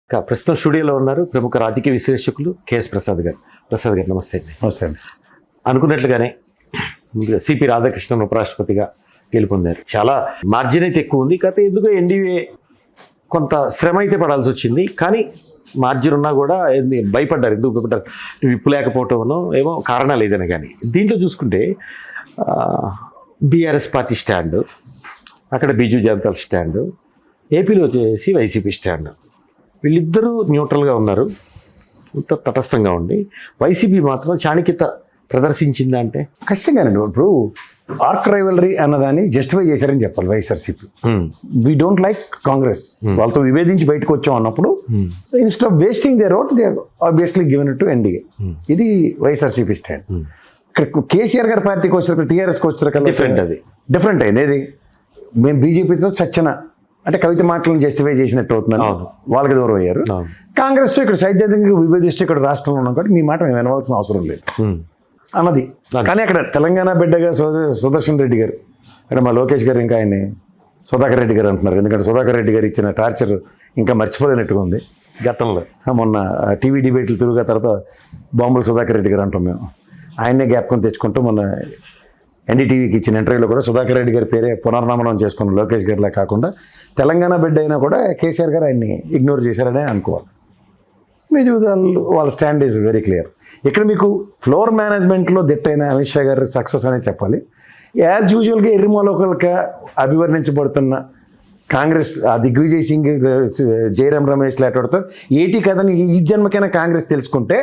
ప్రస్తుతం స్టూడియోలో ఉన్నారు ప్రముఖ రాజకీయ విశ్లేషకులు కేఎస్ ప్రసాద్ గారు. ప్రసాద్ గారు నమస్తే అండి. నమస్తే అండి. అనుకున్నట్లుగానే సిపి రాధాకృష్ణన్ ఉపరాష్ట్రపతిగా గెలుపొందారు. చాలా మార్జిన్ అయితే ఎక్కువ ఉంది, కాకపోతే ఎందుకో ఎన్డీఏ కొంత శ్రమ అయితే పడాల్సి వచ్చింది. కానీ మార్జిన్ ఉన్నా కూడా భయపడ్డారు. ఎందుకు భయపడ్డారు? విప్పు లేకపోవటంలో ఏమో కారణాలు ఏదైనా. కానీ దీంట్లో చూసుకుంటే బీఆర్ఎస్ పార్టీ స్టాండ్, అక్కడ బీజూ జనతాల స్టాండ్, ఏపీలో వచ్చేసి వైసీపీ స్టాండ్, వీళ్ళిద్దరూ న్యూట్రల్గా ఉన్నారు, తటస్థంగా ఉంది. వైసీపీ మాత్రం చాణక్యత ప్రదర్శించిందా అంటే ఖచ్చితంగానండి. ఇప్పుడు ఆర్క్ రైవలరీ అన్నదాన్ని జస్టిఫై చేశారని చెప్పాలి YSRCP. We don't like Congress, వాళ్ళతో విభేదించి బయటకు వచ్చాం అన్నప్పుడు instead of wasting their vote they obviously given it to NDA. ఇది వైఎస్ఆర్సీపీ స్టాండ్. ఇక్కడ కేసీఆర్ గారి పార్టీకి వచ్చారు, టీఆర్ఎస్కి వచ్చారు, డిఫరెంట్ అయింది. ఏది మేము బీజేపీతో చచ్చిన అంటే కవిత మాటలను జస్టిఫై చేసినట్టు అవుతుందని వాళ్ళకి దూరం అయ్యారు. కాంగ్రెస్తో ఇక్కడ సైద్ధాంతికంగా విభేదిస్తూ ఇక్కడ రాష్ట్రంలో ఉన్నాం కాబట్టి మీ మాట మేము వినవలసిన అవసరం లేదు అన్నది. కానీ అక్కడ తెలంగాణ బిడ్డగా సుదర్శన్ రెడ్డి గారు, ఇక్కడ మా లోకేష్ గారు ఇంకా ఆయన్ని సుధాకర్ రెడ్డి గారు అంటున్నారు. ఎందుకంటే సుధాకర్ రెడ్డి గారు ఇచ్చిన టార్చర్ ఇంకా మర్చిపోలేనట్టుగా ఉంది. గతంలో మొన్న టీవీ డిబేట్లు తిరుగు తర్వాత బాంబులు సుధాకర్ రెడ్డి గారు అంటాం మేము. ఆయన్నే జ్ఞాపకం తెచ్చుకుంటూ మొన్న ఎన్డీటీవీకి ఇచ్చిన ఇంటర్వ్యూలో కూడా సుధాకర్ రెడ్డి గారి పేరే పునర్నామనం చేసుకున్నాం. లోకేష్ గారిలా కాకుండా తెలంగాణ బిడ్డ అయినా కూడా కేసీఆర్ గారు ఆయన్ని ఇగ్నోర్ చేశారనే అనుకోవాలి. మీ జీవితాలు వాళ్ళ స్టాండ్ ఈజ్ వెరీ క్లియర్. ఇక్కడ మీకు ఫ్లోర్ మేనేజ్మెంట్లో దిట్టైన అమిత్ షా గారి సక్సెస్ అనే చెప్పాలి. యాజ్ యూజువల్గా ఎర్రిమోలోకల్గా అభివర్ణించబడుతున్న కాంగ్రెస్ ఆ దిగ్విజయ్ సింగ్, జయరాం రమేష్ లాంటితో ఏటీ కథని ఈ జన్మకైనా కాంగ్రెస్ తెలుసుకుంటే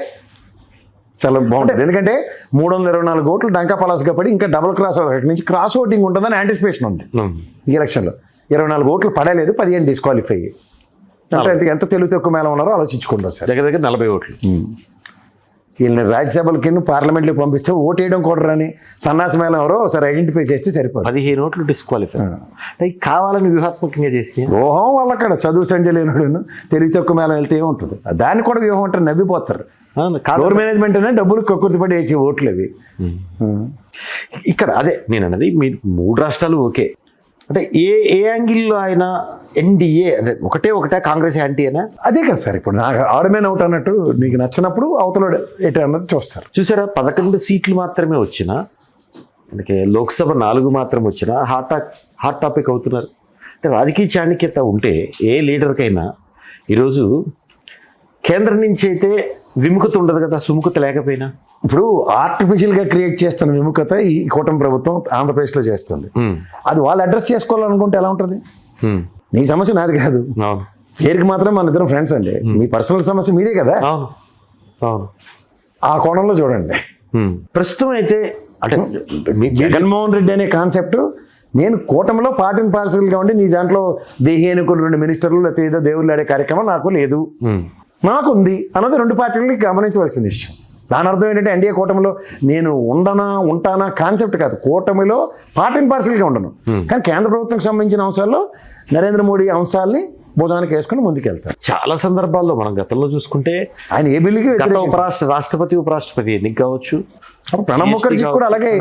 చాలా బాగుంటుంది. ఎందుకంటే 324 ఓట్లు డంకా పలాసుగా పడి ఇంకా డబుల్ క్రాస్ అక్కడి నుంచి క్రాస్ ఓటింగ్ ఉంటుందని యాంటిసిపేషన్ ఉంది. ఈ ఎలక్షన్లో 24 ఓట్లు పడలేదు, 15 డిస్క్వాలిఫై. అంటే ఎంత తెలుగు తక్కువ మేళ ఉన్నారో ఆలోచించుకుంటారు సార్. దగ్గర దగ్గర 40 ఓట్లు. వీళ్ళని రాజ్యసభలకి పార్లమెంట్లోకి పంపిస్తే ఓటు వేయడం కూడా రాని సన్నాసి మేళం ఎవరో ఒకసారి ఐడెంటిఫై చేస్తే సరిపోదు. 15 ఓట్లు డిస్క్వాలిఫై. కావాలని వ్యూహాత్మకంగా చేసి వ్యూహం వాళ్ళు అక్కడ చదువు సంజయ్ లేనుడు తెలుగు తక్కువ మేళం వెళ్తే ఏముంటుంది? దాన్ని కూడా వ్యూహం అంటే నవ్విపోతారు. ఫ్లోర్ మేనేజ్మెంట్ అనే డబ్బులు కక్కుర్తిపడి వేసే ఓట్లు అవి. ఇక్కడ అదే నేను అన్నది, మీరు 3 రాష్ట్రాలు ఓకే అంటే ఏ యాంగిల్లో ఆయన ఎన్డీఏ అంటే ఒకటే కాంగ్రెస్ యాంటీ అయినా అదే కదా సార్. ఇప్పుడు నాకు ఆడమే అవుట్ అన్నట్టు నీకు నచ్చినప్పుడు అవతల ఎటు అన్నది చూస్తారు. చూసారా, 11 సీట్లు మాత్రమే వచ్చినా, మనకి లోక్సభ 4 మాత్రం వచ్చినా హాట్ టాపిక్ అవుతున్నారు. అంటే రాజకీయ చాణక్యత ఉంటే ఏ లీడర్కైనా ఈరోజు కేంద్రం నుంచి అయితే విముఖత ఉండదు కదా, సుముఖత లేకపోయినా. ఇప్పుడు ఆర్టిఫిషియల్గా క్రియేట్ చేస్తున్న విముఖత ఈ కూటమి ప్రభుత్వం ఆంధ్రప్రదేశ్లో చేస్తుంది. అది వాళ్ళు అడ్రస్ చేసుకోవాలనుకుంటే ఎలా ఉంటుంది? నీ సమస్య నాది కాదు, పేరుకి మాత్రం మన ఇద్దరం ఫ్రెండ్స్ అండి. మీ పర్సనల్ సమస్య మీదే కదా. అవును, ఆ కోణంలో చూడండి. ప్రస్తుతం అయితే అంటే జగన్మోహన్ రెడ్డి అనే కాన్సెప్ట్ నేను కూటమిలో పార్టీని పార్సల్గా ఉండి నీ దాంట్లో దేహేనుకులు 2 మినిస్టర్లు లేకపోతే ఏదో దేవుళ్ళు ఆడే కార్యక్రమం నాకు లేదు, నాకుంది అన్నది 2 పార్టీలని గమనించవలసిన విషయం. దాని అర్థం ఏంటంటే ఎన్డీఏ కూటమిలో నేను ఉంటానా కాన్సెప్ట్ కాదు. కూటమిలో పార్టీని పార్సల్గా ఉండను, కానీ కేంద్ర ప్రభుత్వంకి సంబంధించిన అంశాల్లో నరేంద్ర మోడీ అంశాలని భుజానికి వేసుకుని ముందుకెళ్తారు. చాలా సందర్భాల్లో మనం గతంలో చూసుకుంటే ఆయన ఏ బిల్లుకి రాష్ట్రపతి ఉపరాష్ట్రపతి ఎన్నిక కావచ్చు, ప్రణబ్ ముఖర్జీ కూడా అలాగే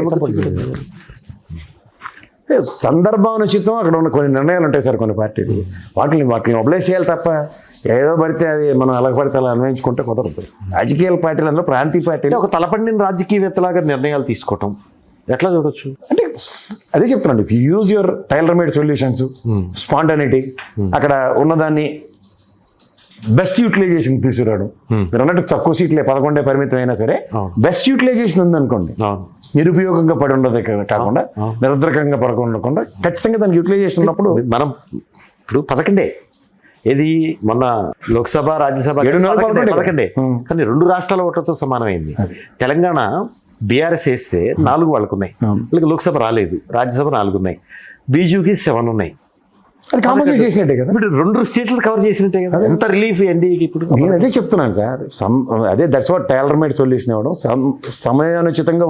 సందర్భానుచితం అక్కడ ఉన్న కొన్ని నిర్ణయాలు ఉంటాయి సార్. కొన్ని పార్టీలు వాటిని అప్లై చేయాలి తప్ప ఏదో పడితే అది మనం అలా పడితే అలా అన్వయించుకుంటే కుదరదు. రాజకీయ పార్టీలు అందులో ప్రాంతీయ పార్టీలు ఒక తలపడిన రాజకీయవేత్తలాగా నిర్ణయాలు తీసుకోవటం ఎట్లా చూడొచ్చు అంటే అదే చెప్తున్నాను. If you use your tailor made solutions, spontaneity, అక్కడ ఉన్నదాన్ని బెస్ట్ యూటిలైజేషన్ తీసుకురావడం. మీరు అన్నట్టు తక్కువ సీట్లే 11 పరిమితం అయినా సరే బెస్ట్ యూటిలైజేషన్ ఉందనుకోండి, నిరుపయోగంగా పడి ఉండదు కాకుండా నిరర్ధకంగా పడకుండా ఖచ్చితంగా దానికి యూటిలైజేషన్ ఉన్నప్పుడు మనం ఇప్పుడు 11 ఏది మొన్న లోక్సభ రాజ్యసభ 11 కానీ 2 రాష్ట్రాల ఓట్లతో సమానమైంది. తెలంగాణ బీఆర్ఎస్ వేస్తే 4 వాళ్ళకు ఉన్నాయి, వాళ్ళకి లోక్సభ రాలేదు, రాజ్యసభ 4 ఉన్నాయి, బీజూకి 7 ఉన్నాయి. అది కాంపన్సేట్ చేసినట్టే కదా. ఇప్పుడు 2 స్టేట్లు కవర్ చేసినట్టే కదా. ఎంత రిలీఫ్ ఎన్డీఏకి ఇప్పుడు. నేను అదే చెప్తున్నాను సార్. అదే that's what tailor made solution ఇవ్వడం, సమయానుచితంగా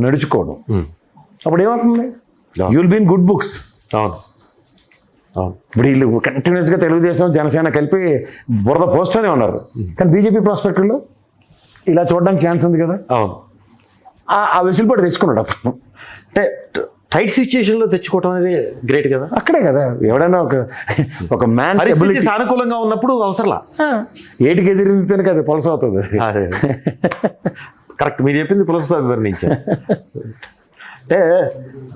నడుచుకోవడం. అప్పుడు ఏమవుతుంది? You will be in good books. అవును. ఇప్పుడు వీళ్ళు కంటిన్యూస్గా తెలుగుదేశం జనసేన కలిపి బురద పోస్తూనే ఉన్నారు, కానీ బీజేపీ ప్రాస్పెక్ట్లో ఇలా చూడడానికి ఛాన్స్ ఉంది కదా. అవును, ఆ వెసులుబాటు తెచ్చుకున్నాడు అతను. అంటే టైట్ సిచ్యుయేషన్లో తెచ్చుకోవటం అనేది గ్రేట్ కదా. అక్కడే కదా ఎవడైనా ఒక మ్యాన్ పరిస్థితి సానుకూలంగా ఉన్నప్పుడు అవసరంలా ఏటికి ఎదిరితేనే కదా పొలస అవుతుంది. అదే కరెక్ట్, మీరు చెప్పింది పులసతో వివరించారు. అంటే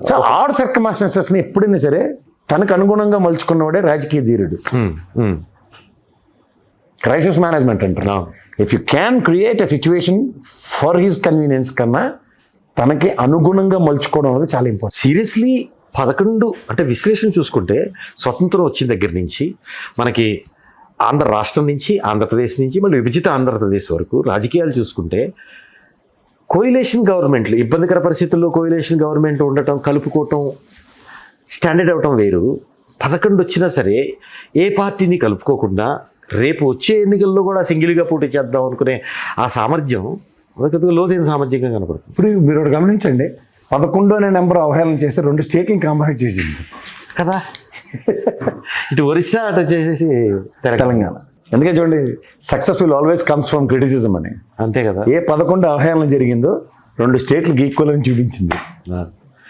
సో ఆడ్ సర్కమాస్టెన్సెస్ని ఎప్పుడైనా సరే తనకు అనుగుణంగా మలుచుకున్నవాడే రాజకీయ ధీరుడు. క్రైసిస్ మేనేజ్మెంట్ అంటారు. If you can create a situation for his convenience కన్నా తనకి అనుగుణంగా మలుచుకోవడం అనేది చాలా ఇంపార్టెంట్. సీరియస్లీ 11 అంటే విశ్లేషణ చూసుకుంటే స్వతంత్రం వచ్చిన దగ్గర నుంచి మనకి ఆంధ్ర రాష్ట్రం నుంచి, ఆంధ్రప్రదేశ్ నుంచి మళ్ళీ విభజిత ఆంధ్రప్రదేశ్ వరకు రాజకీయాలు చూసుకుంటే కోయిలేషన్ గవర్నమెంట్లు, ఇబ్బందికర పరిస్థితుల్లో కోయిలేషన్ గవర్నమెంట్ ఉండటం, కలుపుకోవటం, స్టాండర్డ్ అవటం వేరు. 11 వచ్చినా సరే ఏ పార్టీని కలుపుకోకుండా రేపు వచ్చే ఎన్నికల్లో కూడా సింగిల్గా పోటీ చేద్దాం అనుకునే ఆ సామర్థ్యం కొద్దిగా లోతైన సామర్థ్యంగా కనపడుతుంది. ఇప్పుడు మీరు ఒకటి గమనించండి, 11 అనే నెంబర్ అవహేళన చేస్తే 2 స్టేట్లను కాంపరేట్ చేసింది కదా. ఇటు ఒరిస్సా, అటు వచ్చేసి తెలంగాణ. అందుకే చూడండి, success will always comes from criticism అని. అంతే కదా. ఏ 11 అవహేళన జరిగిందో 2 స్టేట్లకు ఈక్వల్ అని చూపించింది.